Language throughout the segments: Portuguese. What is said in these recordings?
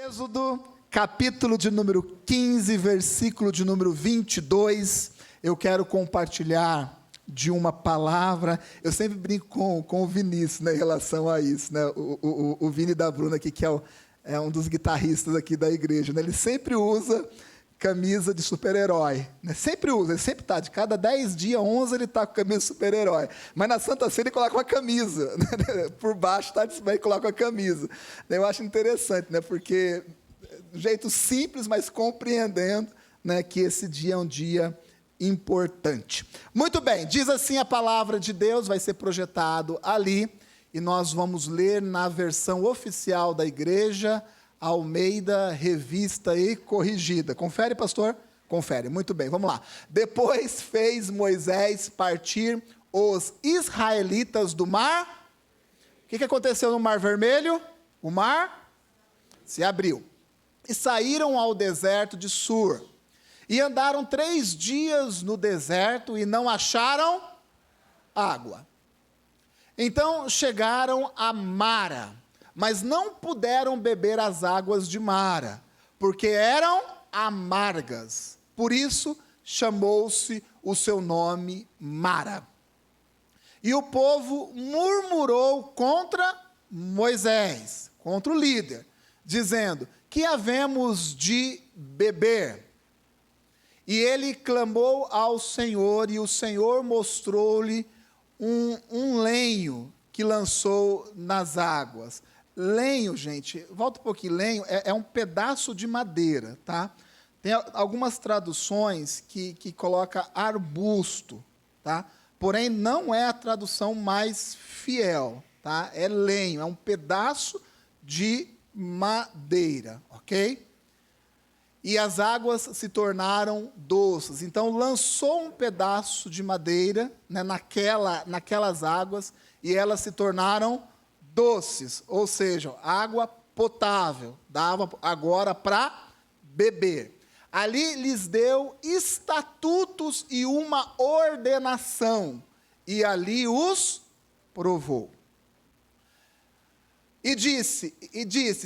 Êxodo, capítulo de número 15, versículo de número 22, eu quero compartilhar de uma palavra. Eu sempre brinco com o Vinícius, né, em relação a isso, né, o Vini da Bruna aqui, que é um dos guitarristas aqui da igreja, né, ele sempre usa camisa de super-herói, né? Sempre usa, ele sempre está, de cada 10 dias, 11 ele está com camisa de super-herói, mas na Santa Ceia ele coloca uma camisa, né? Por baixo está disso, mas ele coloca a camisa. Eu acho interessante, né? Porque, de jeito simples, mas compreendendo, né, que esse dia é um dia importante. Muito bem, diz assim a palavra de Deus, vai ser projetado ali, e nós vamos ler na versão oficial da igreja, Almeida, revista e corrigida. Confere, pastor? Confere, muito bem, vamos lá. Depois fez Moisés partir os israelitas do mar. O que aconteceu no Mar Vermelho? O mar se abriu. E saíram ao deserto de Sur. E andaram 3 dias no deserto e não acharam água. Então chegaram a Mara, mas não puderam beber as águas de Mara, porque eram amargas. Por isso chamou-se o seu nome Mara. E o povo murmurou contra Moisés, contra o líder, dizendo: que havemos de beber? E ele clamou ao Senhor, e o Senhor mostrou-lhe um lenho que lançou nas águas. Lenho, gente, volta um pouquinho, lenho é um pedaço de madeira, tá? Tem algumas traduções que coloca arbusto, tá? Porém, não é a tradução mais fiel, tá? É lenho, é um pedaço de madeira, ok? E as águas se tornaram doces. Então, lançou um pedaço de madeira, né, naquelas águas, e elas se tornaram doces, ou seja, água potável, dava agora para beber. Ali lhes deu estatutos e uma ordenação, e ali os provou. E disse,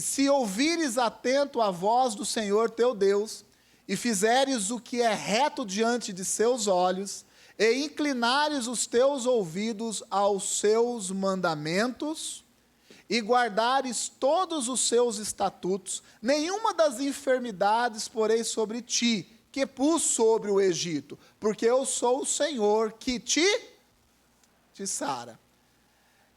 se ouvires atento a voz do Senhor teu Deus, e fizeres o que é reto diante de seus olhos, e inclinares os teus ouvidos aos seus mandamentos, e guardares todos os seus estatutos, nenhuma das enfermidades porei sobre ti, que pus sobre o Egito, porque eu sou o Senhor que te sara.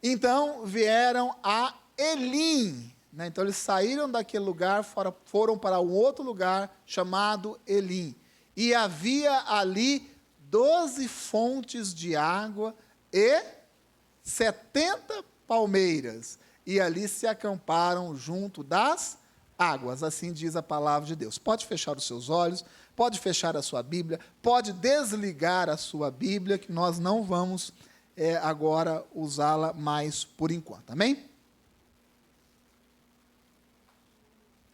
Então vieram a Elim, né? Então eles saíram daquele lugar, foram para um outro lugar chamado Elim, e havia ali 12 fontes de água e 70 palmeiras, e ali se acamparam junto das águas, assim diz a palavra de Deus. Pode fechar os seus olhos, pode fechar a sua Bíblia, pode desligar a sua Bíblia, que nós não vamos agora usá-la mais por enquanto, amém?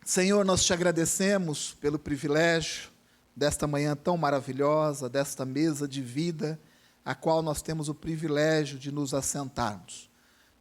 Senhor, nós te agradecemos pelo privilégio desta manhã tão maravilhosa, desta mesa de vida, a qual nós temos o privilégio de nos assentarmos.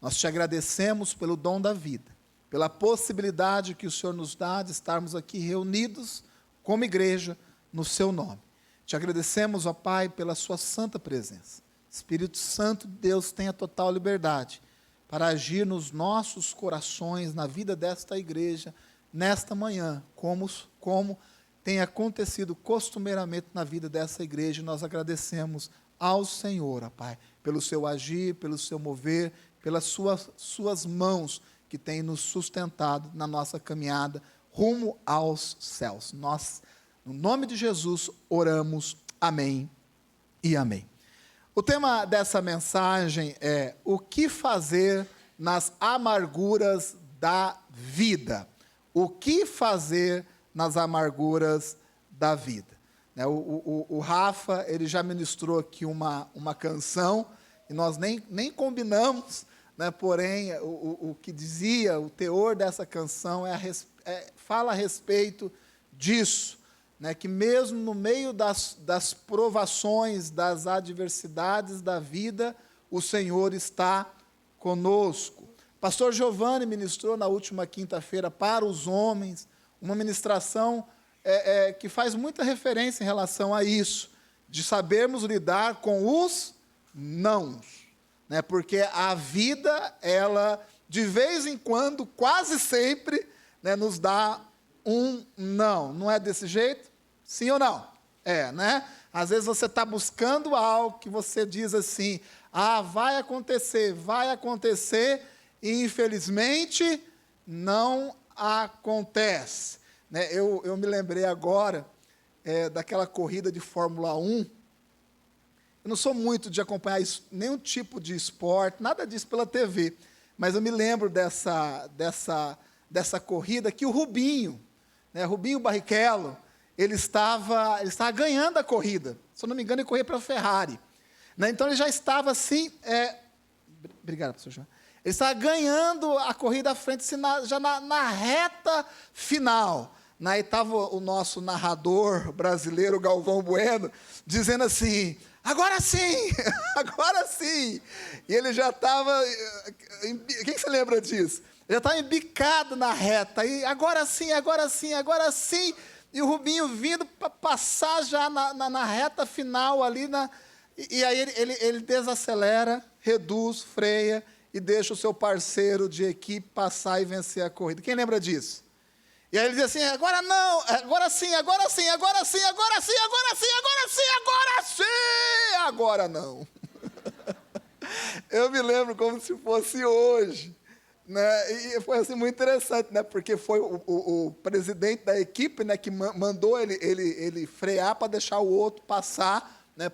Nós te agradecemos pelo dom da vida, pela possibilidade que o Senhor nos dá de estarmos aqui reunidos como igreja no seu nome. Te agradecemos, ó Pai, pela sua santa presença. Espírito Santo de Deus, tenha total liberdade para agir nos nossos corações, na vida desta igreja, nesta manhã, como tem acontecido costumeiramente na vida dessa igreja. Nós agradecemos ao Senhor, ó Pai, pelo seu agir, pelo seu mover, pelas suas mãos que têm nos sustentado na nossa caminhada rumo aos céus. Nós, no nome de Jesus, oramos. Amém e amém. O tema dessa mensagem é: o que fazer nas amarguras da vida? O que fazer nas amarguras da vida? O Rafa, ele já ministrou aqui uma canção, e nós nem combinamos, né? Porém, o que dizia, o teor dessa canção fala a respeito disso, né? Que mesmo no meio das provações, das adversidades da vida, o Senhor está conosco. Pastor Giovanni ministrou na última quinta-feira para os homens uma ministração que faz muita referência em relação a isso, de sabermos lidar com os nãos, né? Porque a vida, ela, de vez em quando, quase sempre, né, nos dá um não. Não é desse jeito? Sim ou não? É, né? Às vezes você está buscando algo que você diz assim, vai acontecer, e infelizmente não acontece. Né? Eu me lembrei agora daquela corrida de Fórmula 1. Eu não sou muito de acompanhar nenhum tipo de esporte, nada disso pela TV, mas eu me lembro dessa corrida que o Rubinho, né, Rubinho Barrichello, ele estava ganhando a corrida. Se eu não me engano, ele corria para a Ferrari. Né? Então, ele já estava assim... Obrigado, professor João. Ele estava ganhando a corrida à frente, assim, já na reta final. Aí estava o nosso narrador brasileiro, Galvão Bueno, dizendo assim, agora sim, agora sim. E ele já estava... Quem se lembra disso? Ele já estava embicado na reta. E agora sim, agora sim, agora sim. E o Rubinho vindo para passar já na reta final ali. E aí ele desacelera, reduz, freia e deixa o seu parceiro de equipe passar e vencer a corrida. Quem lembra disso? E aí ele diz assim, agora não, agora sim, agora sim, agora sim, agora sim, agora sim, agora sim, agora sim, agora não. Eu me lembro como se fosse hoje. Né? E foi assim, muito interessante, né? Porque foi o presidente da equipe, né, que mandou ele frear para deixar o outro passar, né,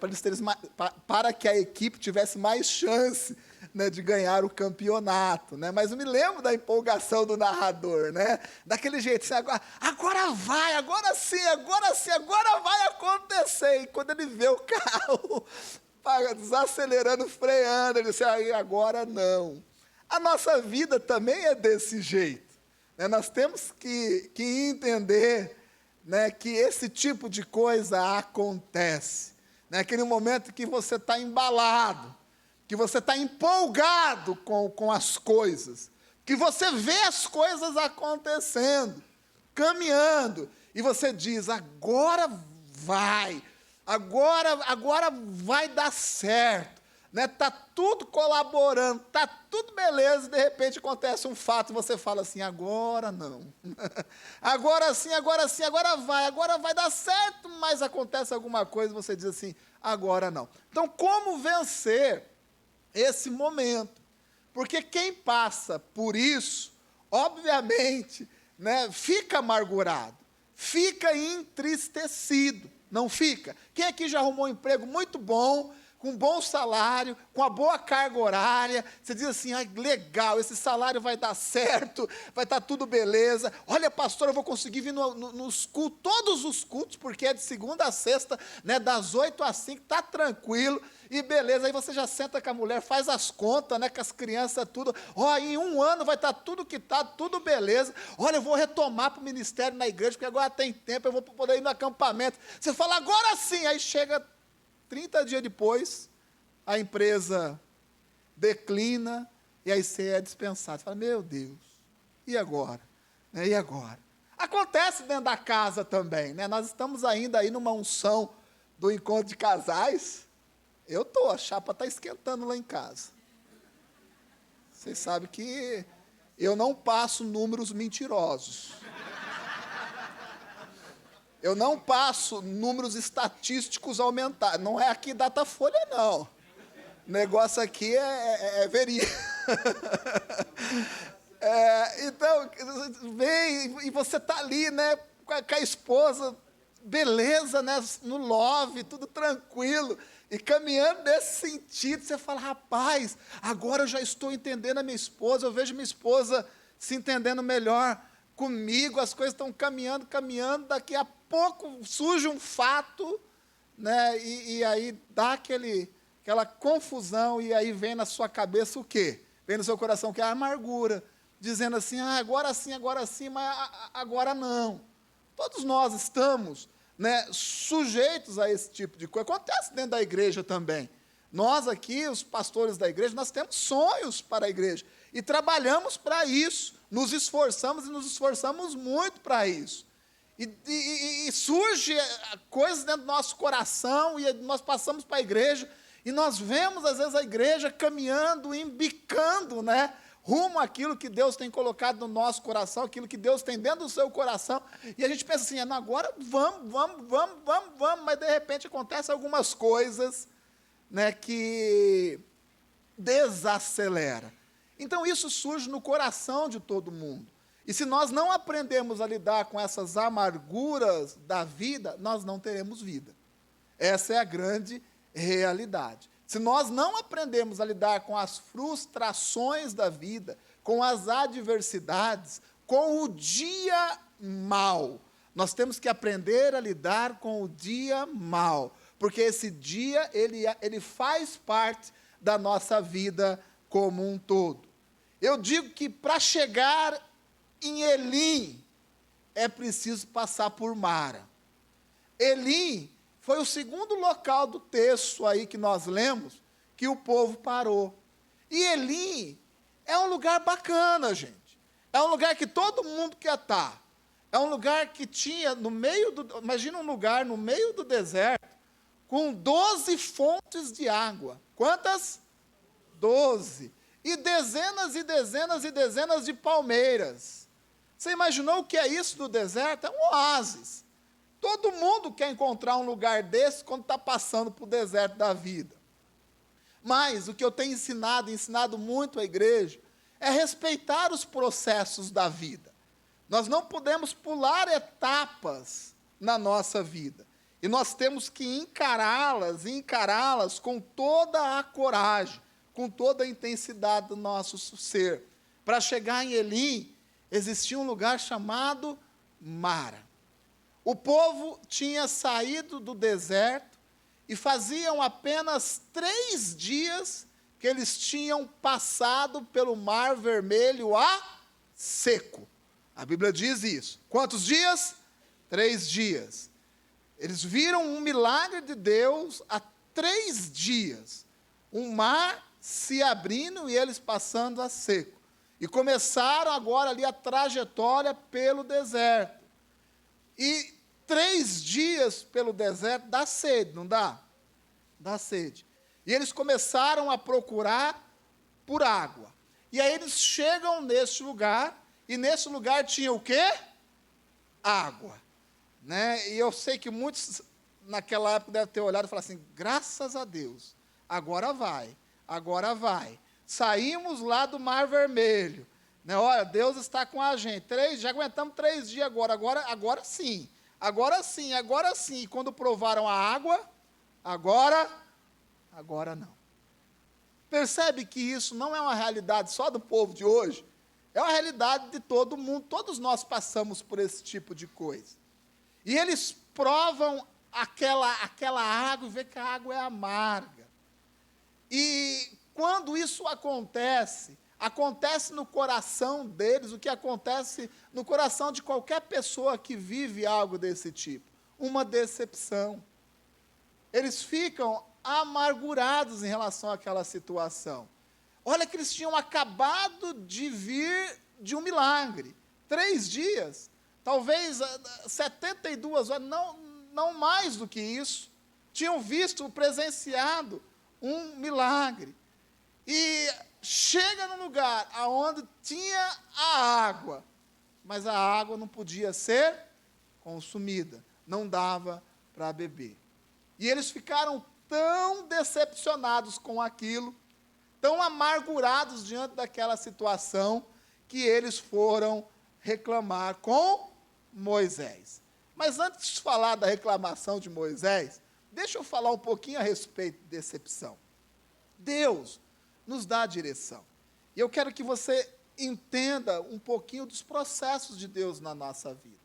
para que a equipe tivesse mais chance, né, de ganhar o campeonato. Né? Mas eu me lembro da empolgação do narrador, né? Daquele jeito, assim, agora vai, agora sim, agora vai acontecer. E quando ele vê o carro desacelerando, freando, ele disse, agora não. A nossa vida também é desse jeito. Né? Nós temos que entender, né, que esse tipo de coisa acontece. Né? Aquele momento que você está embalado, que você está empolgado com as coisas, que você vê as coisas acontecendo, caminhando, e você diz, agora vai dar certo. Está tudo colaborando, está tudo beleza, e de repente acontece um fato e você fala assim, agora não. Agora sim, agora vai dar certo, mas acontece alguma coisa e você diz assim, agora não. Então, como vencer esse momento? Porque quem passa por isso, obviamente, né, fica amargurado, fica entristecido, não fica? Quem aqui já arrumou um emprego muito bom, com um bom salário, com uma boa carga horária, você diz assim, legal, esse salário vai dar certo, vai estar tudo beleza, olha, pastor, eu vou conseguir vir nos cultos, todos os cultos, porque é de segunda a sexta, né, das 8 às 5, está tranquilo, e beleza, aí você já senta com a mulher, faz as contas, né, com as crianças, tudo, em 1 ano vai estar tudo quitado, tudo beleza, olha, eu vou retomar para o ministério na igreja, porque agora tem tempo, eu vou poder ir no acampamento, você fala, agora sim, aí chega 30 dias depois, a empresa declina, e aí você é dispensado. Você fala, meu Deus, e agora? E agora? Acontece dentro da casa também, né? Nós estamos ainda aí numa unção do encontro de casais. A chapa está esquentando lá em casa. Vocês sabem que eu não passo números mentirosos. Eu não passo números estatísticos aumentados. Não é aqui Datafolha, não. O negócio aqui é verídico. Então, vem e você está ali, né, com a esposa, beleza, né, no love, tudo tranquilo, e caminhando nesse sentido, você fala, rapaz, agora eu já estou entendendo a minha esposa, eu vejo minha esposa se entendendo melhor comigo, as coisas estão caminhando, daqui a pouco surge um fato, né, e aí dá aquela confusão, e aí vem na sua cabeça o quê? Vem no seu coração que é a amargura, dizendo assim, agora sim, mas agora não. Todos nós estamos, né, sujeitos a esse tipo de coisa. Acontece dentro da igreja também. Nós aqui, os pastores da igreja, nós temos sonhos para a igreja, e trabalhamos para isso. nos esforçamos e nos esforçamos muito para isso. E surge coisas dentro do nosso coração, e nós passamos para a igreja, e nós vemos, às vezes, a igreja caminhando, embicando, né, rumo àquilo que Deus tem colocado no nosso coração, aquilo que Deus tem dentro do seu coração, e a gente pensa assim, agora vamos, mas de repente acontecem algumas coisas, né, que desacelera. Então isso surge no coração de todo mundo. E se nós não aprendemos a lidar com essas amarguras da vida, nós não teremos vida. Essa é a grande realidade. Se nós não aprendemos a lidar com as frustrações da vida, com as adversidades, com o dia mau, nós temos que aprender a lidar com o dia mau, porque esse dia, ele faz parte da nossa vida como um todo. Eu digo que para chegar em Elim, é preciso passar por Mara. Elim foi o segundo local do texto aí que nós lemos, que o povo parou. E Elim é um lugar bacana, gente. É um lugar que todo mundo quer estar. É um lugar que tinha no meio do... Imagina um lugar no meio do deserto, com 12 fontes de água. Quantas? 12. E dezenas e dezenas e dezenas de palmeiras. Você imaginou o que é isso do deserto? É um oásis. Todo mundo quer encontrar um lugar desse quando está passando para o deserto da vida. Mas o que eu tenho ensinado muito à igreja, é respeitar os processos da vida. Nós não podemos pular etapas na nossa vida. E nós temos que encará-las com toda a coragem, com toda a intensidade do nosso ser. Para chegar em Elim, existia um lugar chamado Mara. O povo tinha saído do deserto e faziam apenas 3 dias que eles tinham passado pelo Mar Vermelho a seco. A Bíblia diz isso. Quantos dias? 3 dias. Eles viram um milagre de Deus há 3 dias. Um mar se abrindo e eles passando a seco. E começaram agora ali a trajetória pelo deserto. E 3 dias pelo deserto dá sede, não dá? Dá sede. E eles começaram a procurar por água. E aí eles chegam nesse lugar, e nesse lugar tinha o quê? Água. Né? E eu sei que muitos naquela época devem ter olhado e falado assim, graças a Deus, agora vai, agora vai. Saímos lá do Mar Vermelho. Né? Olha, Deus está com a gente. Já aguentamos 3 dias agora sim. Agora sim. E quando provaram a água, agora não. Percebe que isso não é uma realidade só do povo de hoje? É uma realidade de todo mundo. Todos nós passamos por esse tipo de coisa. E eles provam aquela água e vê que a água é amarga. E quando isso acontece no coração deles, o que acontece no coração de qualquer pessoa que vive algo desse tipo? Uma decepção. Eles ficam amargurados em relação àquela situação. Olha que eles tinham acabado de vir de um milagre. 3 dias, talvez 72 horas, não mais do que isso. Tinham presenciado um milagre. E chega no lugar onde tinha a água, mas a água não podia ser consumida, não dava para beber. E eles ficaram tão decepcionados com aquilo, tão amargurados diante daquela situação, que eles foram reclamar com Moisés. Mas antes de falar da reclamação de Moisés, deixa eu falar um pouquinho a respeito de decepção. Deus nos dá a direção. E eu quero que você entenda um pouquinho dos processos de Deus na nossa vida.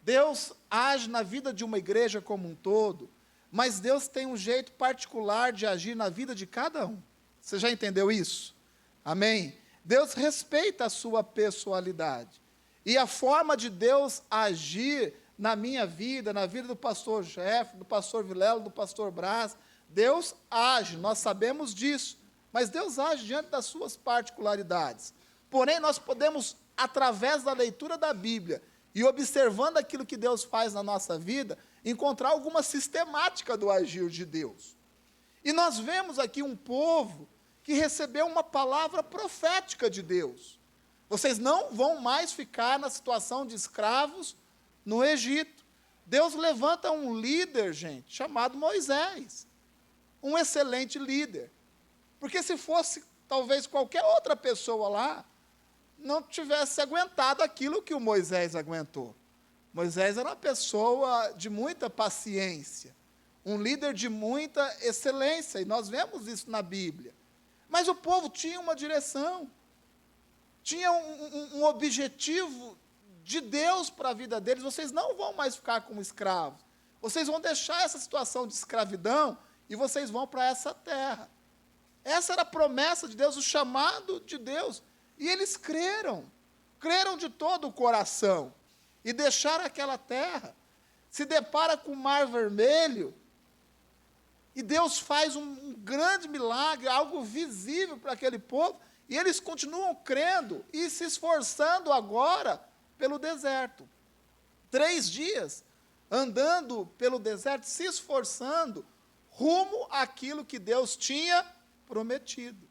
Deus age na vida de uma igreja como um todo, mas Deus tem um jeito particular de agir na vida de cada um. Você já entendeu isso? Amém? Deus respeita a sua pessoalidade. E a forma de Deus agir na minha vida, na vida do pastor Jeff, do pastor Vilela, do pastor Brás, Deus age, nós sabemos disso. Mas Deus age diante das suas particularidades. Porém, nós podemos através da leitura da Bíblia e observando aquilo que Deus faz na nossa vida, encontrar alguma sistemática do agir de Deus. E nós vemos aqui um povo que recebeu uma palavra profética de Deus. Vocês não vão mais ficar na situação de escravos no Egito. Deus levanta um líder, gente, chamado Moisés. Um excelente líder. Porque se fosse, talvez, qualquer outra pessoa lá, não tivesse aguentado aquilo que o Moisés aguentou. Moisés era uma pessoa de muita paciência, um líder de muita excelência, e nós vemos isso na Bíblia. Mas o povo tinha uma direção, tinha um objetivo de Deus para a vida deles. Vocês não vão mais ficar como escravos, vocês vão deixar essa situação de escravidão e vocês vão para essa terra. Essa era a promessa de Deus, o chamado de Deus. E eles creram de todo o coração, e deixaram aquela terra, se depara com o Mar Vermelho, e Deus faz um grande milagre, algo visível para aquele povo, e eles continuam crendo e se esforçando agora pelo deserto. 3 dias andando pelo deserto, se esforçando, rumo àquilo que Deus tinha prometido.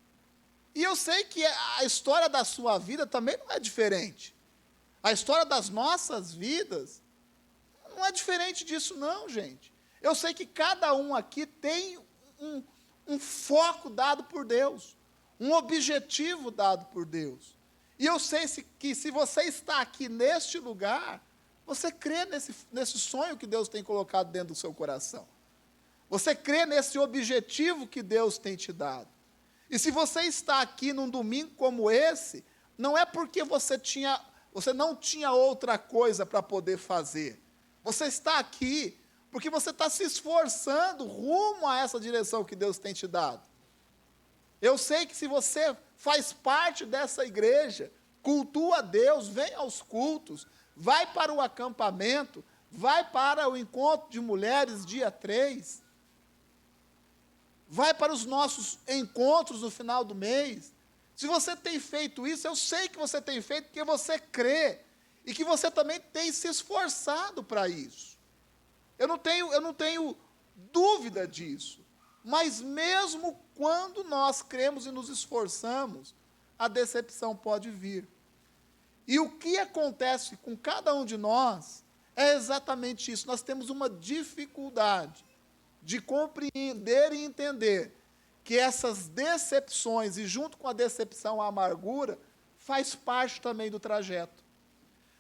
E eu sei que a história da sua vida também não é diferente. A história das nossas vidas não é diferente disso, não, gente. Eu sei que cada um aqui tem um foco dado por Deus, um objetivo dado por Deus. E eu sei que se você está aqui neste lugar, você crê nesse sonho que Deus tem colocado dentro do seu coração. Você crê nesse objetivo que Deus tem te dado. E se você está aqui num domingo como esse, não é porque você não tinha outra coisa para poder fazer. Você está aqui porque você está se esforçando rumo a essa direção que Deus tem te dado. Eu sei que se você faz parte dessa igreja, cultua a Deus, vem aos cultos, vai para o acampamento, vai para o encontro de mulheres dia 3, vai para os nossos encontros no final do mês. Se você tem feito isso, eu sei que você tem feito porque você crê, e que você também tem se esforçado para isso. Eu não tenho dúvida disso. Mas mesmo quando nós cremos e nos esforçamos, a decepção pode vir. E o que acontece com cada um de nós é exatamente isso. Nós temos uma dificuldade de compreender e entender que essas decepções, e junto com a decepção a amargura, faz parte também do trajeto.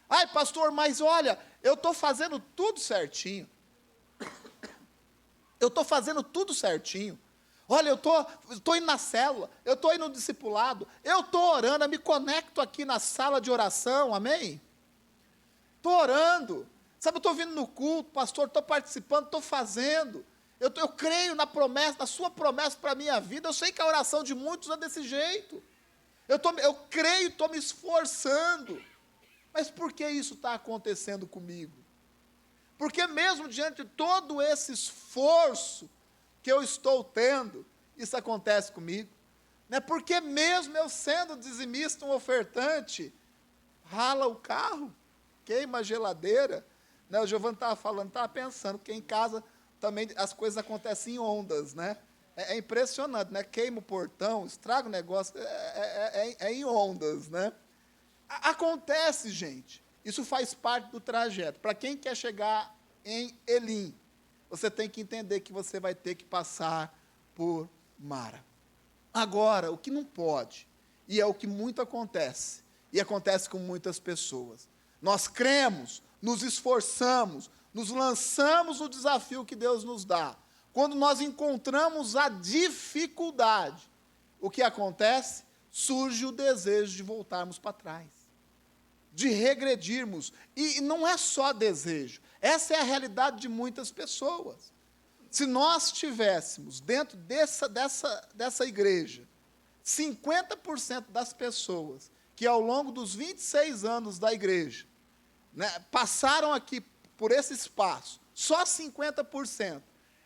Ai, pastor, mas olha, eu estou fazendo tudo certinho. Eu estou fazendo tudo certinho. Olha, eu estou indo na célula, eu estou indo no discipulado, eu estou orando, eu me conecto aqui na sala de oração, amém? Estou orando. Sabe, eu estou vindo no culto, pastor, estou participando, estou fazendo. Eu creio na promessa, na sua promessa para a minha vida. Eu sei que a oração de muitos é desse jeito. Eu creio, estou me esforçando. Mas por que isso está acontecendo comigo? Porque mesmo diante de todo esse esforço que eu estou tendo, isso acontece comigo. Né? Porque mesmo eu sendo dizimista, um ofertante, rala o carro, queima a geladeira. Né? O Giovanni estava pensando que em casa também as coisas acontecem em ondas, né? É impressionante, né? Queima o portão, estraga o negócio, é em ondas, né? Acontece, gente. Isso faz parte do trajeto. Para quem quer chegar em Elim, você tem que entender que você vai ter que passar por Mara. Agora, o que não pode, e é o que muito acontece, e acontece com muitas pessoas, nós cremos, nos esforçamos, nos lançamos no desafio que Deus nos dá. Quando nós encontramos a dificuldade, o que acontece? Surge o desejo de voltarmos para trás, de regredirmos. E não é só desejo, essa é a realidade de muitas pessoas. Se nós tivéssemos dentro dessa igreja, 50% das pessoas que ao longo dos 26 anos da igreja, né, passaram aqui por esse espaço, só 50%,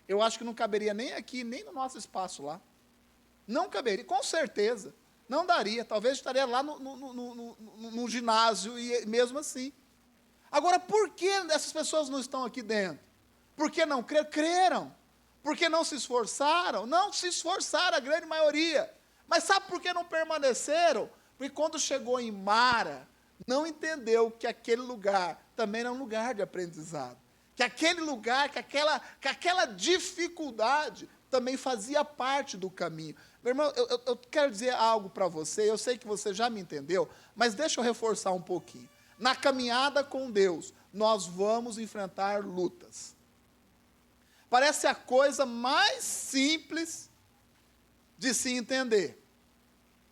eu acho que não caberia nem aqui, nem no nosso espaço lá. Não caberia, com certeza. Não daria, talvez estaria lá no ginásio, e mesmo assim. Agora, por que essas pessoas não estão aqui dentro? Por que não creram? Creram. Por que não se esforçaram? Não se esforçaram, a grande maioria. Mas sabe por que não permaneceram? Porque quando chegou em Mara, não entendeu que aquele lugar também era um lugar de aprendizado. Que aquele lugar, que aquela dificuldade também fazia parte do caminho. Meu irmão, eu quero dizer algo para você, eu sei que você já me entendeu, mas deixa eu reforçar um pouquinho. Na caminhada com Deus, nós vamos enfrentar lutas. Parece a coisa mais simples de se entender.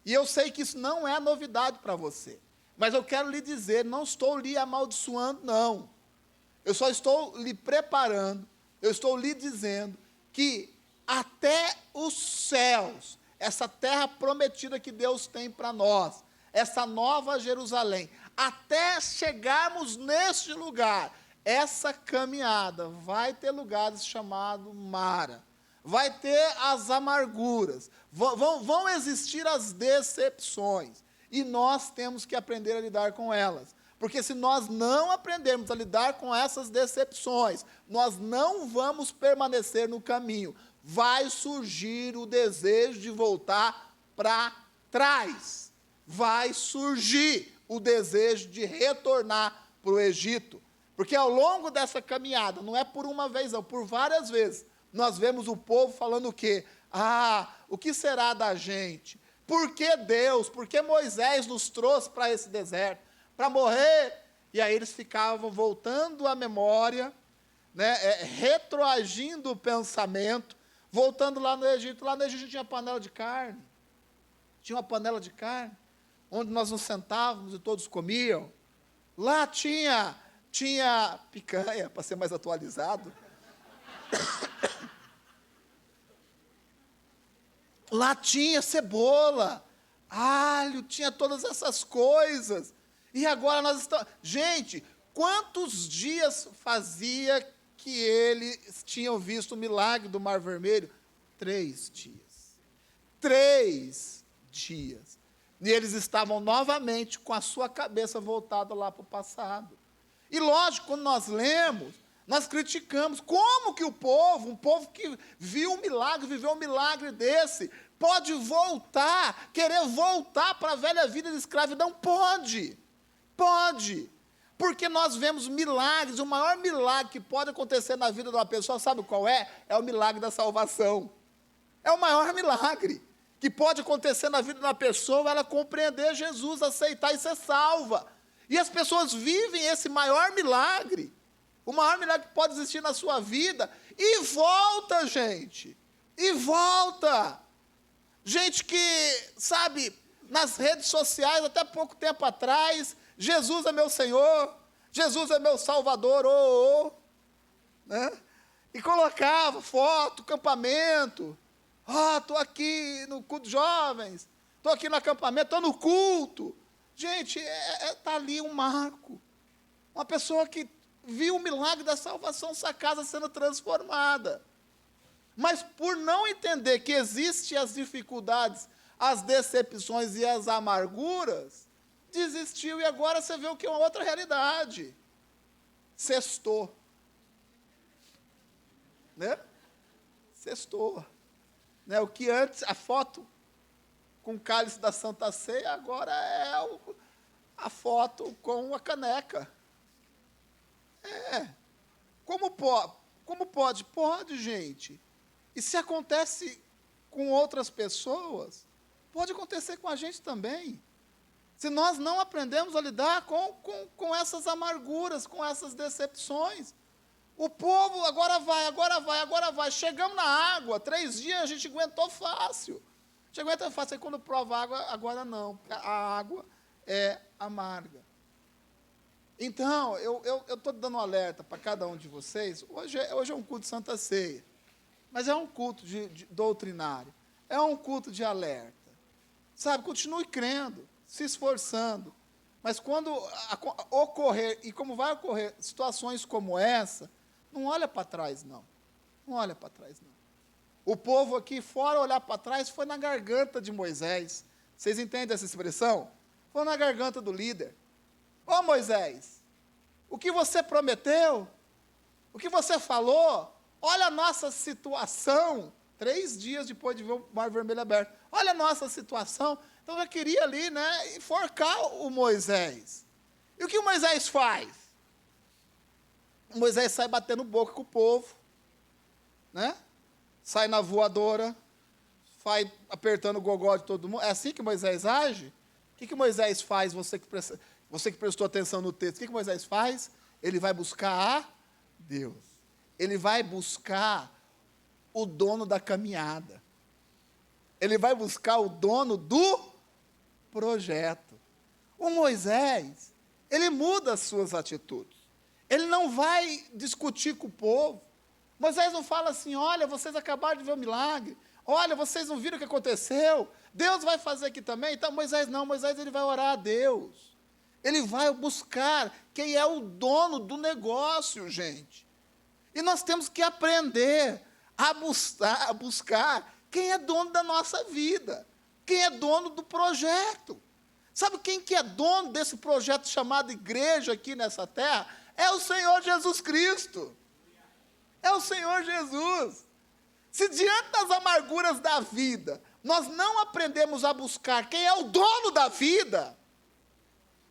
E eu sei que isso não é novidade para você. Mas eu quero lhe dizer, não estou lhe amaldiçoando, não. Eu só estou lhe preparando, eu estou lhe dizendo que até os céus, essa terra prometida que Deus tem para nós, essa nova Jerusalém, até chegarmos neste lugar, essa caminhada vai ter lugares chamados Mara, vai ter as amarguras, vão existir as decepções, e nós temos que aprender a lidar com elas. Porque se nós não aprendermos a lidar com essas decepções, nós não vamos permanecer no caminho. Vai surgir o desejo de voltar para trás. Vai surgir o desejo de retornar para o Egito. Porque ao longo dessa caminhada, não é por uma vez, não, por várias vezes, nós vemos o povo falando o quê? O que será da gente? Por que Deus? Por que Moisés nos trouxe para esse deserto? Para morrer, e aí eles ficavam voltando à memória, né, retroagindo o pensamento, voltando lá no Egito. Lá no Egito tinha panela de carne, tinha uma panela de carne, onde nós nos sentávamos e todos comiam. Lá tinha picanha, para ser mais atualizado. Lá tinha cebola, alho, tinha todas essas coisas. E agora nós estamos... Gente, quantos dias fazia que eles tinham visto o milagre do Mar Vermelho? 3 dias. 3 dias. E eles estavam novamente com a sua cabeça voltada lá para o passado. E lógico, quando nós lemos, nós criticamos. Como que um povo que viu um milagre, viveu um milagre desse, pode voltar, querer voltar para a velha vida de escravidão? Pode. Pode, porque nós vemos milagres. O maior milagre que pode acontecer na vida de uma pessoa, sabe qual é? É o milagre da salvação. É o maior milagre que pode acontecer na vida de uma pessoa, ela compreender Jesus, aceitar e ser salva. E as pessoas vivem esse maior milagre, o maior milagre que pode existir na sua vida, e volta, gente, e volta. Gente que, sabe, nas redes sociais, até pouco tempo atrás, Jesus é meu Senhor, Jesus é meu Salvador, né? E colocava foto, acampamento, estou aqui no culto de jovens, estou aqui no acampamento, estou no culto. Gente, está ali um marco, uma pessoa que viu o milagre da salvação, sua casa sendo transformada. Mas por não entender que existem as dificuldades, as decepções e as amarguras, desistiu, e agora você vê o que é uma outra realidade. Sextou. Né? Sextou. Né? O que antes, a foto com o cálice da Santa Ceia, agora é a foto com a caneca. Como pode? Pode, gente. E se acontece com outras pessoas, pode acontecer com a gente também. Se nós não aprendemos a lidar com essas amarguras, com essas decepções. O povo agora vai. Chegamos na água, 3 dias a gente aguentou fácil. A gente aguenta fácil, aí quando prova a água, agora não. A água é amarga. Então, eu estou dando um alerta para cada um de vocês. Hoje é um culto de Santa Ceia, mas é um culto de doutrinário. É um culto de alerta. Sabe, continue crendo, se esforçando, mas quando ocorrer, e como vai ocorrer situações como essa, não olha para trás, não. Não olha para trás, não. O povo aqui, fora olhar para trás, foi na garganta de Moisés. Vocês entendem essa expressão? Foi na garganta do líder. Ô Moisés, o que você prometeu, o que você falou, olha a nossa situação, 3 dias depois de ver o Mar Vermelho aberto, olha a nossa situação. Então eu queria ali, né, enforcar o Moisés. E o que o Moisés faz? O Moisés sai batendo boca com o povo, né? Sai na voadora, vai apertando o gogó de todo mundo. É assim que Moisés age? O que Moisés faz, você que prestou atenção no texto? O que Moisés faz? Ele vai buscar a Deus. Ele vai buscar o dono da caminhada. Ele vai buscar o dono do projeto. O Moisés, ele muda as suas atitudes. Ele não vai discutir com o povo. Moisés não fala assim, olha, vocês acabaram de ver o milagre. Olha, vocês não viram o que aconteceu? Deus vai fazer aqui também? Então, Moisés não, Moisés ele vai orar a Deus. Ele vai buscar quem é o dono do negócio, gente. E nós temos que aprender a buscar quem é dono da nossa vida, quem é dono do projeto. Sabe quem que é dono desse projeto chamado igreja aqui nessa terra? É o Senhor Jesus Cristo. É o Senhor Jesus. Se diante das amarguras da vida, nós não aprendemos a buscar quem é o dono da vida,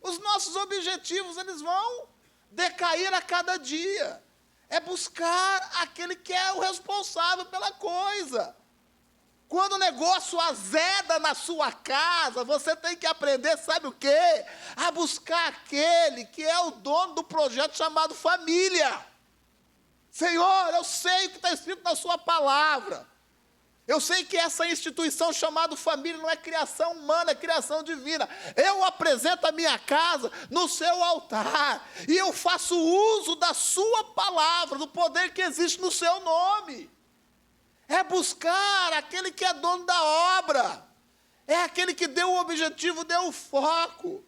os nossos objetivos, eles vão decair a cada dia. É buscar aquele que é o responsável pela coisa. Quando o negócio azeda na sua casa, você tem que aprender, sabe o quê? A buscar aquele que é o dono do projeto chamado família. Senhor, eu sei o que está escrito na sua palavra. Eu sei que essa instituição chamada família não é criação humana, é criação divina. Eu apresento a minha casa no seu altar. E eu faço uso da sua palavra, do poder que existe no seu nome. É buscar aquele que é dono da obra. É aquele que deu o objetivo, deu o foco.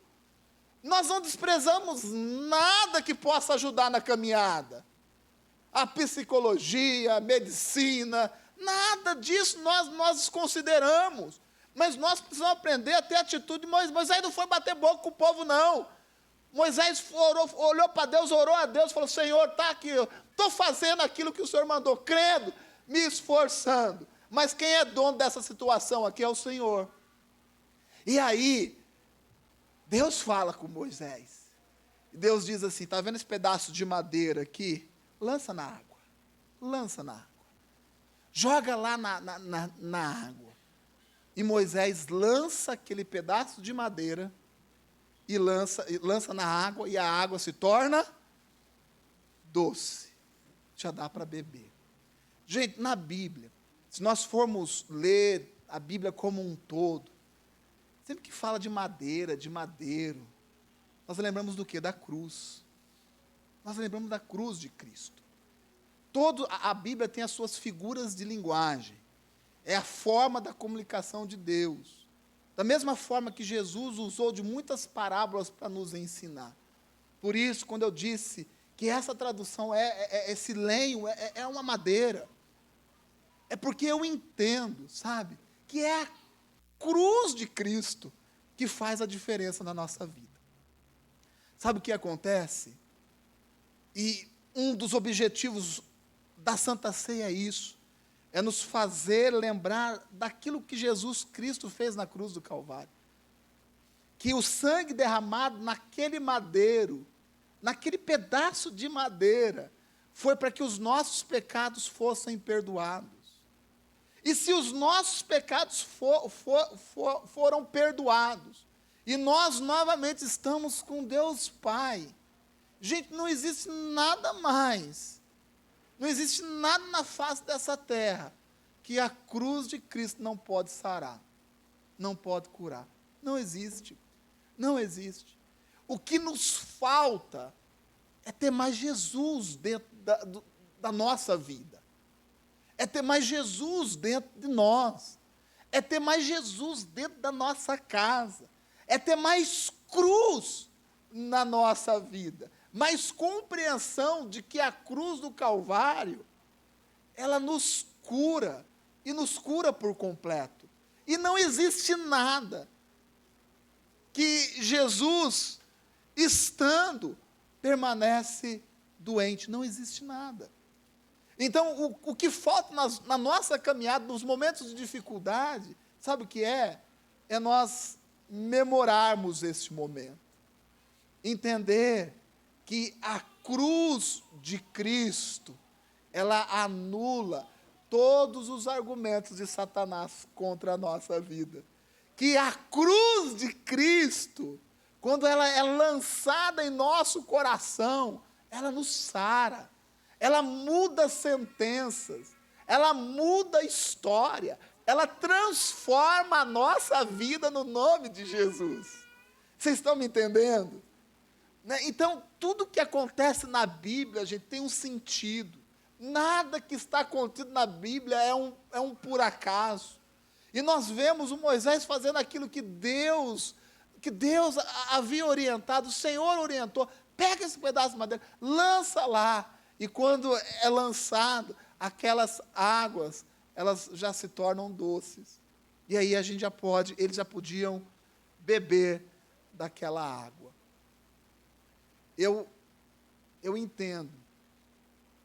Nós não desprezamos nada que possa ajudar na caminhada. A psicologia, a medicina, nada disso nós desconsideramos. Mas nós precisamos aprender a ter a atitude de Moisés. Moisés não foi bater boca com o povo, não. Moisés olhou para Deus, orou a Deus, falou, Senhor, está aqui, estou fazendo aquilo que o Senhor mandou, crendo, me esforçando. Mas quem é dono dessa situação aqui é o Senhor. E aí, Deus fala com Moisés. Deus diz assim, está vendo esse pedaço de madeira aqui? Lança na água, lança na água. Joga lá na água. E Moisés lança aquele pedaço de madeira e lança na água, e a água se torna doce. Já dá para beber. Gente, na Bíblia, se nós formos ler a Bíblia como um todo, sempre que fala de madeira, de madeiro, nós lembramos do quê? Da cruz. Nós lembramos da cruz de Cristo. A Bíblia tem as suas figuras de linguagem. É a forma da comunicação de Deus. Da mesma forma que Jesus usou de muitas parábolas para nos ensinar. Por isso, quando eu disse que essa tradução esse lenho, é uma madeira. É porque eu entendo, sabe, que é a cruz de Cristo que faz a diferença na nossa vida. Sabe o que acontece? E um dos objetivos da Santa Ceia é isso, é nos fazer lembrar daquilo que Jesus Cristo fez na cruz do Calvário. Que o sangue derramado naquele madeiro, naquele pedaço de madeira, foi para que os nossos pecados fossem perdoados. E se os nossos pecados foram perdoados, e nós novamente estamos com Deus Pai, gente, não existe nada mais, não existe nada na face dessa terra que a cruz de Cristo não pode sarar, não pode curar. Não existe, não existe. O que nos falta é ter mais Jesus dentro da nossa vida, é ter mais Jesus dentro de nós, é ter mais Jesus dentro da nossa casa, é ter mais cruz na nossa vida, mais compreensão de que a cruz do Calvário, ela nos cura, e nos cura por completo. E não existe nada que Jesus, estando, permanece doente. Não existe nada. Então, o que falta na nossa caminhada, nos momentos de dificuldade, sabe o que é? É nós memorarmos esse momento. Entender que a cruz de Cristo, ela anula todos os argumentos de Satanás contra a nossa vida. Que a cruz de Cristo, quando ela é lançada em nosso coração, ela nos sara, ela muda sentenças, ela muda a história, ela transforma a nossa vida no nome de Jesus. Vocês estão me entendendo? Então, tudo que acontece na Bíblia, gente, tem um sentido. Nada que está contido na Bíblia é um por acaso. E nós vemos o Moisés fazendo aquilo que Deus havia orientado, o Senhor orientou. Pega esse pedaço de madeira, lança lá. E quando é lançado, aquelas águas, elas já se tornam doces. E aí eles já podiam beber daquela água. Eu entendo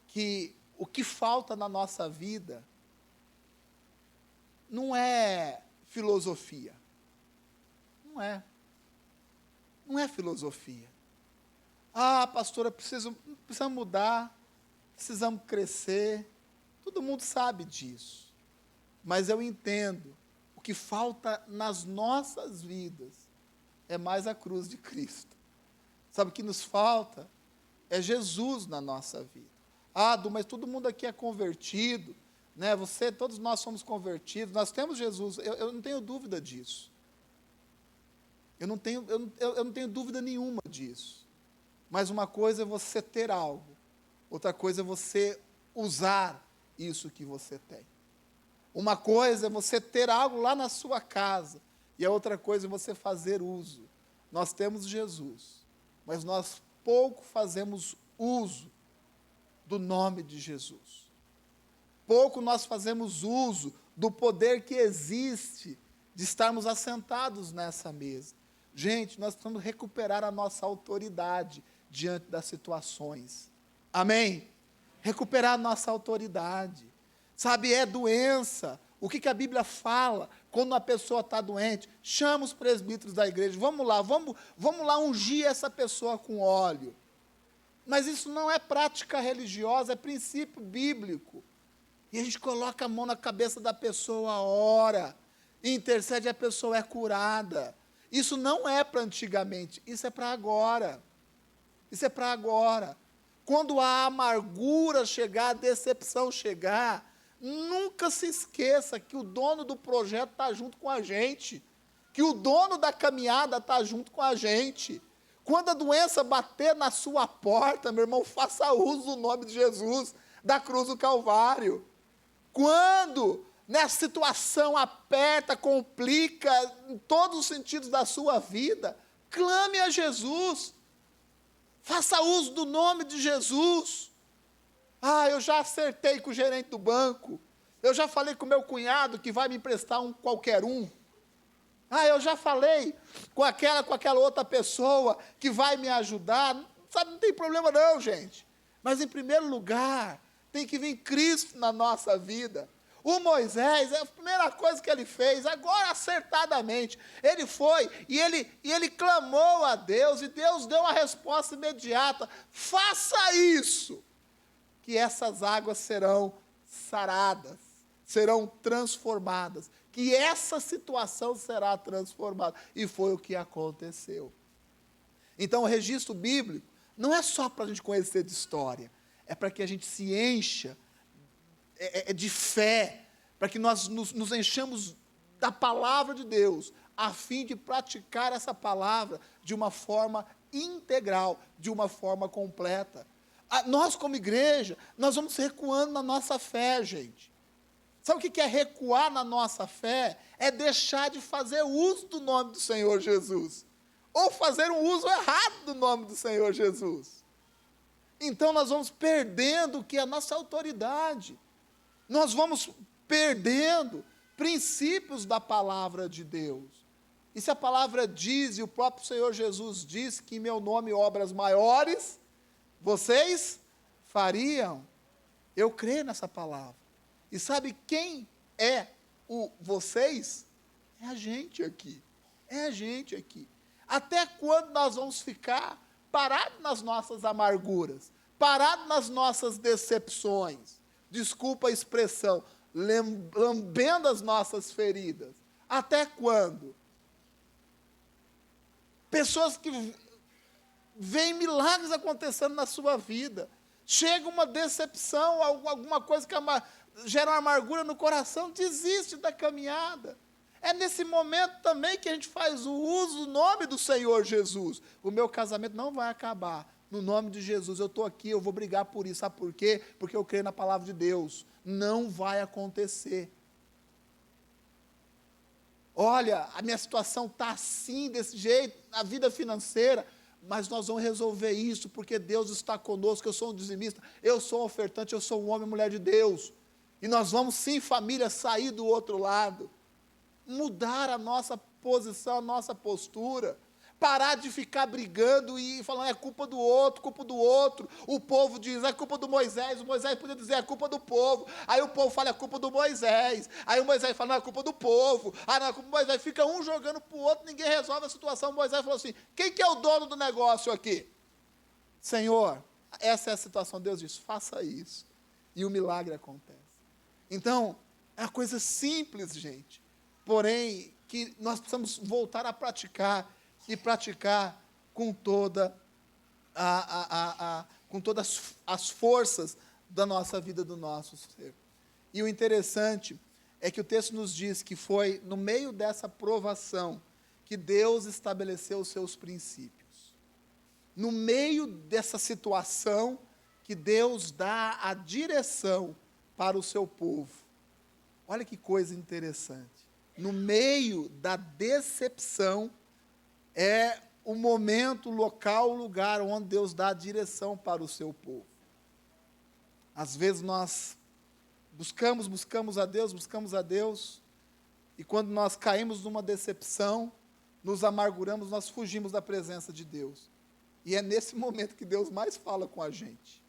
que o que falta na nossa vida não é filosofia. Não é. Não é filosofia. Ah, pastora, precisamos mudar, precisamos crescer. Todo mundo sabe disso. Mas eu entendo, o que falta nas nossas vidas é mais a cruz de Cristo. Sabe o que nos falta? É Jesus na nossa vida. Ah, Du, mas todo mundo aqui é convertido, né? Todos nós somos convertidos, nós temos Jesus, eu não tenho dúvida disso. Eu não tenho dúvida nenhuma disso. Mas uma coisa é você ter algo, outra coisa é você usar isso que você tem. Uma coisa é você ter algo lá na sua casa, e a outra coisa é você fazer uso. Nós temos Jesus, mas nós pouco fazemos uso do nome de Jesus. Pouco nós fazemos uso do poder que existe de estarmos assentados nessa mesa. Gente, nós precisamos recuperar a nossa autoridade diante das situações. Amém? Recuperar a nossa autoridade. Sabe, é doença. O que a Bíblia fala quando uma pessoa está doente? Chama os presbíteros da igreja. Vamos lá ungir essa pessoa com óleo. Mas isso não é prática religiosa, é princípio bíblico. E a gente coloca a mão na cabeça da pessoa, ora, intercede, a pessoa é curada. Isso não é para antigamente, isso é para agora. Isso é para agora. Quando a amargura chegar, a decepção chegar, nunca se esqueça que o dono do projeto está junto com a gente, que o dono da caminhada está junto com a gente. Quando a doença bater na sua porta, meu irmão, faça uso do nome de Jesus, da cruz do Calvário. Quando nessa situação aperta, complica, em todos os sentidos da sua vida, clame a Jesus. Faça uso do nome de Jesus. Ah, eu já acertei com o gerente do banco. Eu já falei com o meu cunhado que vai me emprestar qualquer um. Ah, eu já falei com aquela outra pessoa que vai me ajudar. Sabe, não tem problema não, gente. Mas, em primeiro lugar, tem que vir Cristo na nossa vida. O Moisés, a primeira coisa que ele fez, agora acertadamente, ele foi e ele clamou a Deus, e Deus deu uma resposta imediata. Faça isso, que essas águas serão saradas, serão transformadas, que essa situação será transformada. E foi o que aconteceu. Então, o registro bíblico não é só para a gente conhecer de história, é para que a gente se encha de fé, para que nós nos enchamos da palavra de Deus, a fim de praticar essa palavra de uma forma integral, de uma forma completa. Nós, como igreja, nós vamos recuando na nossa fé, gente. Sabe o que é recuar na nossa fé? É deixar de fazer uso do nome do Senhor Jesus, ou fazer um uso errado do nome do Senhor Jesus. Então nós vamos perdendo o que é a nossa autoridade. Nós vamos perdendo princípios da palavra de Deus. E se a palavra diz, e o próprio Senhor Jesus diz, que em meu nome obras maiores, vocês fariam. Eu creio nessa palavra. E sabe quem é o vocês? É a gente aqui. É a gente aqui. Até quando nós vamos ficar parados nas nossas amarguras, parados nas nossas decepções, desculpa a expressão, lambendo as nossas feridas? Até quando? Pessoas que veem milagres acontecendo na sua vida, chega uma decepção, alguma coisa que gera uma amargura no coração, desiste da caminhada. É nesse momento também que a gente faz o uso do nome do Senhor Jesus. O meu casamento não vai acabar. No nome de Jesus, eu estou aqui, eu vou brigar por isso. Sabe por quê? Porque eu creio na palavra de Deus. Não vai acontecer. Olha, a minha situação está assim, desse jeito, na vida financeira, mas nós vamos resolver isso, porque Deus está conosco. Eu sou um dizimista, eu sou um ofertante, eu sou um homem e mulher de Deus. E nós vamos sim, família, sair do outro lado. Mudar a nossa posição, a nossa postura, parar de ficar brigando e falando, é culpa do outro, culpa do outro. O povo diz, é culpa do Moisés, o Moisés podia dizer, é culpa do povo. Aí o povo fala, é culpa do Moisés. Aí o Moisés fala, não, é culpa do povo. Ah, não, é culpa do Moisés. Fica um jogando para o outro, ninguém resolve a situação. O Moisés falou assim, quem que é o dono do negócio aqui? Senhor, essa é a situação. Deus diz, faça isso. E o milagre acontece. Então, é uma coisa simples, gente. Porém, que nós precisamos voltar a praticar, e praticar com todas as forças da nossa vida, do nosso ser. E o interessante é que o texto nos diz que foi no meio dessa provação que Deus estabeleceu os seus princípios. No meio dessa situação que Deus dá a direção para o seu povo. Olha que coisa interessante. No meio da decepção, é o momento, o local, o lugar onde Deus dá a direção para o seu povo. Às vezes nós buscamos a Deus, e quando nós caímos numa decepção, nos amarguramos, nós fugimos da presença de Deus. E é nesse momento que Deus mais fala com a gente.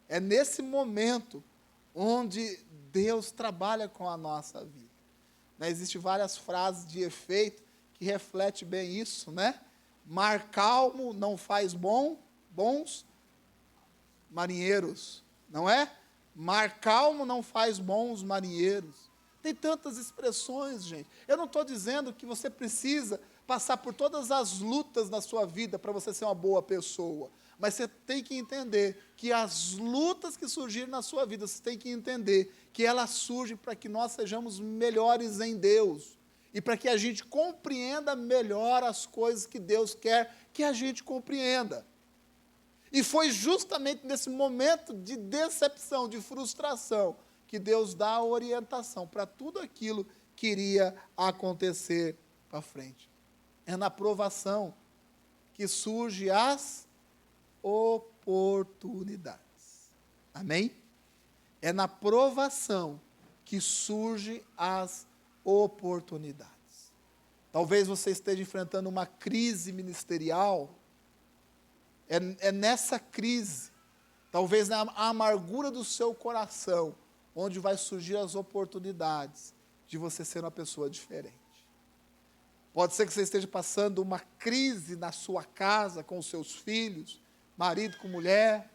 É nesse momento onde Deus trabalha com a nossa vida. Existem várias frases de efeito que refletem bem isso, né? Mar calmo não faz bons marinheiros, não é? Mar calmo não faz bons marinheiros. Tem tantas expressões, gente. Eu não estou dizendo que você precisa passar por todas as lutas na sua vida para você ser uma boa pessoa. Mas você tem que entender que as lutas que surgirem na sua vida, você tem que entender que elas surgem para que nós sejamos melhores em Deus. E para que a gente compreenda melhor as coisas que Deus quer que a gente compreenda. E foi justamente nesse momento de decepção, de frustração, que Deus dá a orientação para tudo aquilo que iria acontecer para frente. É na provação que surgem as oportunidades. Amém? É na provação que surgem as oportunidades. Talvez você esteja enfrentando uma crise ministerial. É nessa crise, talvez na amargura do seu coração, onde vai surgir as oportunidades de você ser uma pessoa diferente. Pode ser que você esteja passando uma crise na sua casa, com os seus filhos, marido com mulher.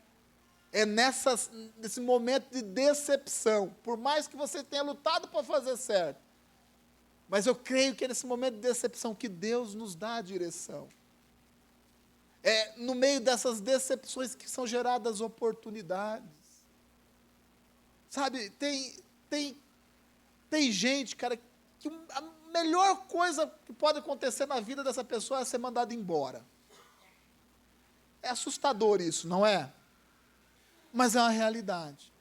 É nesse momento de decepção, por mais que você tenha lutado para fazer certo, mas eu creio que é nesse momento de decepção que Deus nos dá a direção. É no meio dessas decepções que são geradas oportunidades. Sabe, tem gente, cara, que a melhor coisa que pode acontecer na vida dessa pessoa é ser mandado embora. É assustador isso, não é? Mas é uma realidade.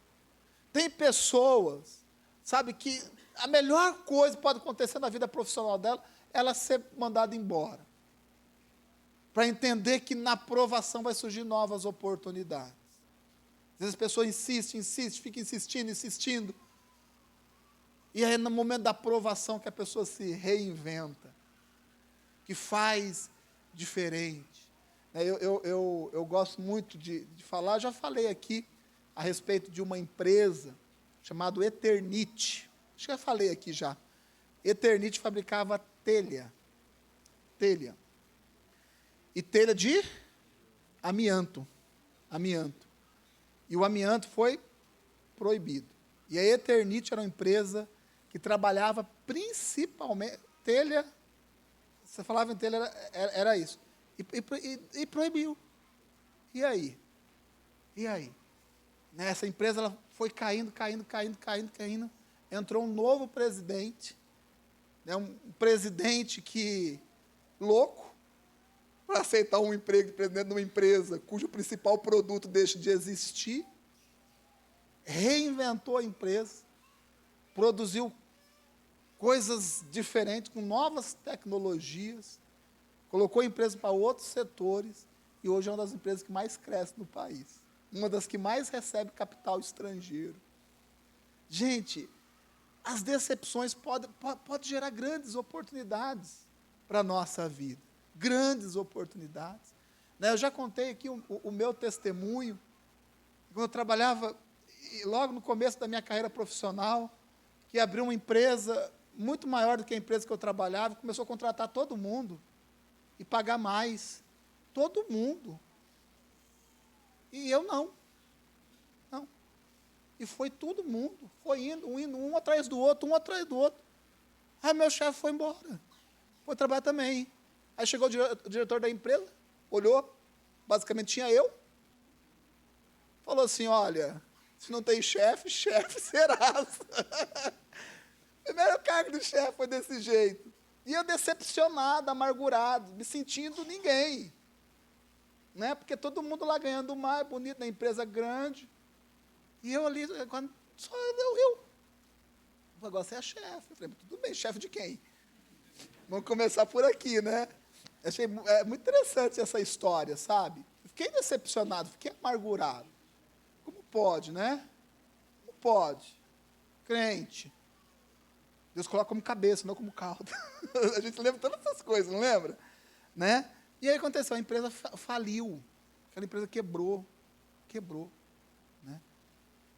Tem pessoas, sabe, que a melhor coisa que pode acontecer na vida profissional dela é ela ser mandada embora. Para entender que na provação vai surgir novas oportunidades. Às vezes a pessoa insiste, fica insistindo. E aí no momento da provação que a pessoa se reinventa. que faz diferente. Eu gosto muito de falar, já falei aqui a respeito de uma empresa chamada Eternit. Acho que já falei aqui já. Eternit fabricava telha. E telha de amianto. E o amianto foi proibido. E a Eternit era uma empresa que trabalhava principalmente telha. Você falava em telha, era isso. E proibiu. E aí? Essa empresa ela foi caindo. Entrou um novo presidente, um presidente que, louco, para aceitar um emprego de presidente de uma empresa cujo principal produto deixa de existir, reinventou a empresa, produziu coisas diferentes, com novas tecnologias, colocou a empresa para outros setores, e hoje é uma das empresas que mais cresce no país, uma das que mais recebe capital estrangeiro. Gente, as decepções podem gerar grandes oportunidades para a nossa vida, grandes oportunidades. Eu já contei aqui o meu testemunho, quando eu trabalhava, logo no começo da minha carreira profissional, que abriu uma empresa muito maior do que a empresa que eu trabalhava, começou a contratar todo mundo e pagar mais. Todo mundo. E eu não. E foi todo mundo. Foi indo, um atrás do outro. Aí meu chefe foi embora. Foi trabalhar também. Aí chegou o diretor da empresa, olhou, basicamente tinha eu, falou assim, olha, se não tem chefe serás. Primeiro cargo do chefe foi desse jeito. E eu decepcionado, amargurado, me sentindo ninguém. Porque todo mundo lá ganhando mais, bonito, na empresa grande. E eu ali, só eu. Agora você é chefe. Eu falei, tudo bem, chefe de quem? Vamos começar por aqui, né? Achei muito interessante essa história, sabe? Fiquei decepcionado, fiquei amargurado. Como pode, né? Como pode? Crente. Deus coloca como cabeça, não como cauda. A gente lembra todas essas coisas, não lembra? Né? E aí aconteceu, a empresa faliu. Aquela empresa quebrou. Né?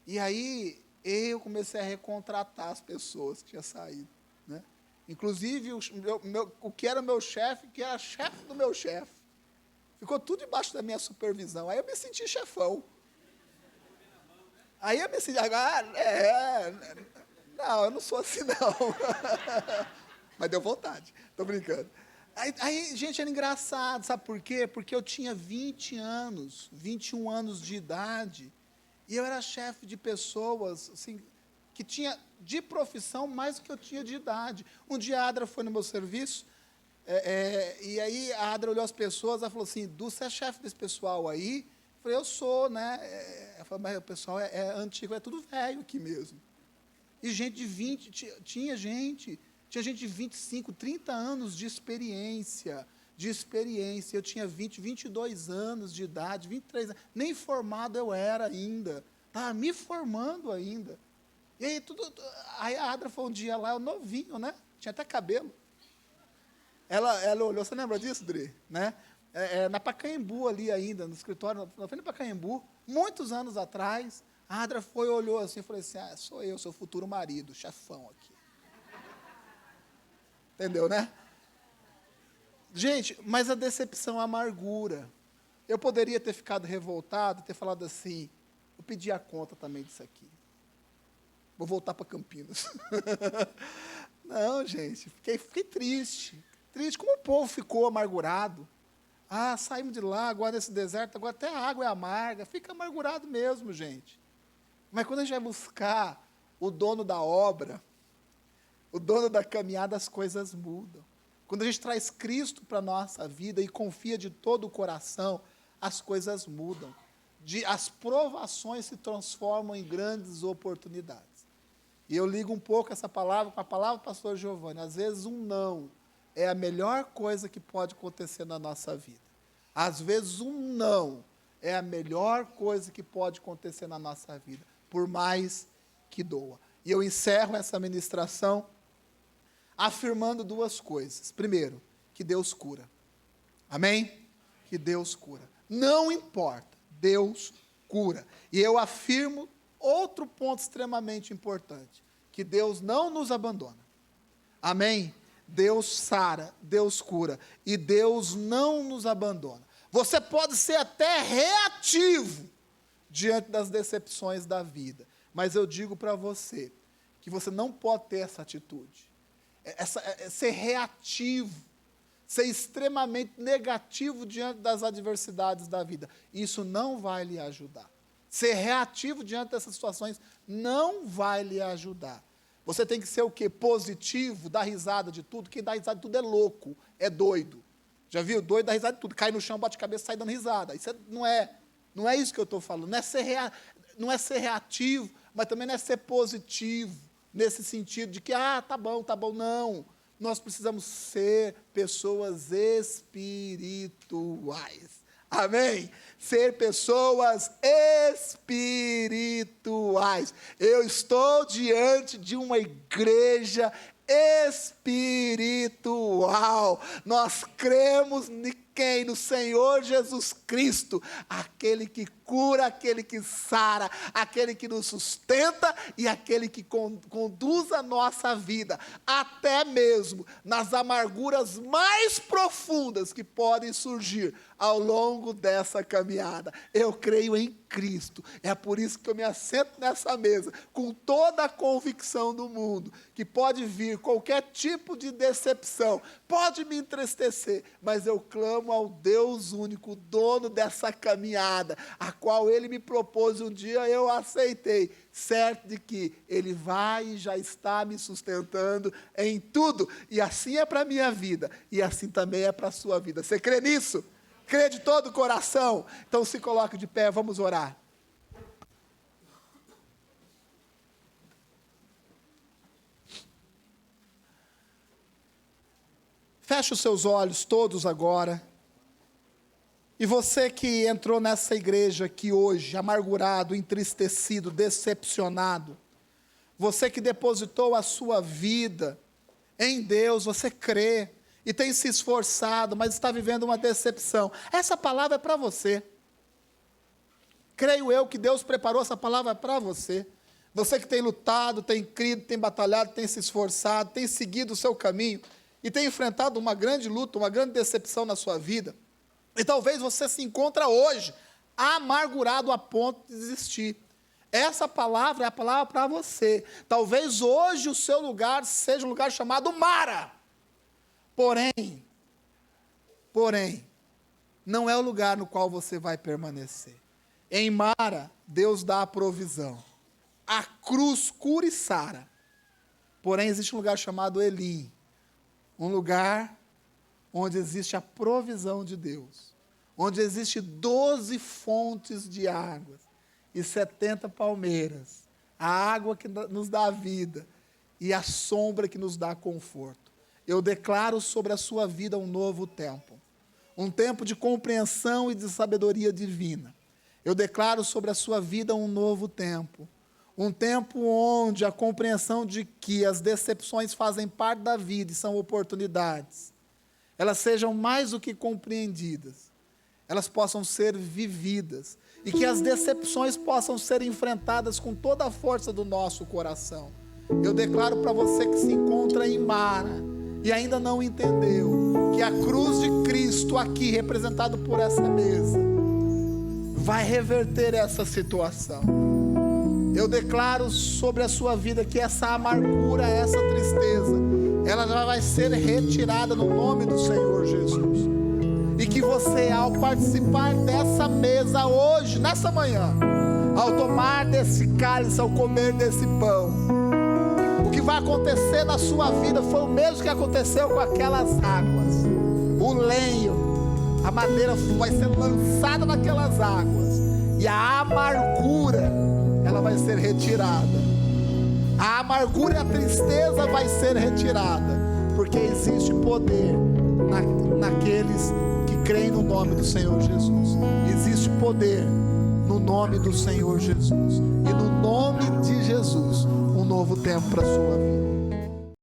E aí eu comecei a recontratar as pessoas que tinham saído. Né? Inclusive, o que era meu chefe, que era chefe do meu chefe. Ficou tudo debaixo da minha supervisão. Aí eu me senti chefão. Aí eu me senti, não, eu não sou assim, não. Mas deu vontade, estou brincando. Aí, gente, era engraçado, sabe por quê? Porque eu tinha 20 anos, 21 anos de idade, e eu era chefe de pessoas, assim, que tinha de profissão mais do que eu tinha de idade. Um dia a Adra foi no meu serviço, e aí a Adra olhou as pessoas, ela falou assim, você é chefe desse pessoal aí? Eu falei, eu sou, né? Ela falou, mas o pessoal é antigo, é tudo velho aqui mesmo. E gente de 20, tinha gente de 25, 30 anos de experiência. Eu tinha 20, 22 anos de idade, 23 anos. Nem formado eu era ainda. Estava me formando ainda. E aí, aí a Adra foi um dia lá, eu novinho, né? Tinha até cabelo. Ela olhou, você lembra disso, Dri? Né? Na Pacaembu ali ainda, no escritório, na frente do Pacaembu, muitos anos atrás, a Adra foi, olhou assim e falou assim, sou eu, seu futuro marido, chefão aqui. Entendeu, né? Gente, mas a decepção, a amargura. Eu poderia ter ficado revoltado, ter falado assim, eu pedi a conta também disso aqui. Vou voltar para Campinas. Não, gente, fiquei triste. Triste, como o povo ficou amargurado. Saímos de lá, agora nesse deserto, agora até a água é amarga. Fica amargurado mesmo, gente. Mas quando a gente vai buscar o dono da obra, o dono da caminhada, as coisas mudam. Quando a gente traz Cristo para a nossa vida e confia de todo o coração, as coisas mudam. As provações se transformam em grandes oportunidades. E eu ligo um pouco essa palavra com a palavra do pastor Giovanni. Às vezes um não é a melhor coisa que pode acontecer na nossa vida. Às vezes um não é a melhor coisa que pode acontecer na nossa vida, por mais que doa. E eu encerro essa ministração afirmando duas coisas. Primeiro, que Deus cura. Amém? Que Deus cura. Não importa, Deus cura. E eu afirmo outro ponto extremamente importante, que Deus não nos abandona. Amém? Deus sara, Deus cura, e Deus não nos abandona. Você pode ser até reativo diante das decepções da vida, mas eu digo para você, que você não pode ter essa atitude, ser reativo, ser extremamente negativo diante das adversidades da vida. Isso não vai lhe ajudar. Ser reativo diante dessas situações não vai lhe ajudar. Você tem que ser o quê? Positivo, dar risada de tudo. Quem dá risada de tudo é louco, é doido. Já viu? Doido dá risada de tudo. Cai no chão, bate a cabeça, sai dando risada. Isso não é isso que eu estou falando. Não é ser reativo, mas também não é ser positivo, nesse sentido de que, tá bom, não. Nós precisamos ser pessoas espirituais. Amém? Ser pessoas espirituais. Eu estou diante de uma igreja espiritual. Nós cremos em quem? No Senhor Jesus Cristo, aquele que cura, aquele que sara, aquele que nos sustenta e aquele que conduz a nossa vida, até mesmo nas amarguras mais profundas que podem surgir ao longo dessa caminhada. Eu creio em Cristo, é por isso que eu me assento nessa mesa, com toda a convicção do mundo, que pode vir qualquer tipo de decepção, pode me entristecer, mas eu clamo ao Deus único, dono dessa caminhada, a qual Ele me propôs um dia, eu aceitei, certo de que Ele vai e já está me sustentando em tudo, e assim é para a minha vida, e assim também é para a sua vida. Você crê nisso? Crê de todo o coração? Então se coloque de pé, vamos orar. Feche os seus olhos todos agora. E você que entrou nessa igreja aqui hoje, amargurado, entristecido, decepcionado, você que depositou a sua vida em Deus, você crê e tem se esforçado, mas está vivendo uma decepção. Essa palavra é para você. Creio eu que Deus preparou essa palavra para você. Você que tem lutado, tem crido, tem batalhado, tem se esforçado, tem seguido o seu caminho e tem enfrentado uma grande luta, uma grande decepção na sua vida. E talvez você se encontre hoje amargurado a ponto de desistir. Essa palavra é a palavra para você. Talvez hoje o seu lugar seja um lugar chamado Mara. Porém, não é o lugar no qual você vai permanecer. Em Mara, Deus dá a provisão. A cruz cura e sara. Porém, existe um lugar chamado Elim. Um lugar onde existe a provisão de Deus. Onde existe 12 fontes de águas e 70 palmeiras. A água que nos dá a vida e a sombra que nos dá conforto. Eu declaro sobre a sua vida um novo tempo. Um tempo de compreensão e de sabedoria divina. Eu declaro sobre a sua vida um novo tempo. Um tempo onde a compreensão de que as decepções fazem parte da vida e são oportunidades, elas sejam mais do que compreendidas, elas possam ser vividas, e que as decepções possam ser enfrentadas com toda a força do nosso coração. Eu declaro para você que se encontra em Mara, e ainda não entendeu, que a cruz de Cristo aqui, representado por essa mesa, vai reverter essa situação. Eu declaro sobre a sua vida que essa amargura, essa tristeza, ela já vai ser retirada no nome do Senhor Jesus. E que você, ao participar dessa mesa hoje, nessa manhã, ao tomar desse cálice, ao comer desse pão, o que vai acontecer na sua vida foi o mesmo que aconteceu com aquelas águas. O lenho, a madeira vai ser lançada naquelas águas, e a amargura, ela vai ser retirada. A amargura e a tristeza vai ser retirada, porque existe poder naqueles que creem no nome do Senhor Jesus. Existe poder no nome do Senhor Jesus. E no nome de Jesus, um novo tempo para a sua vida.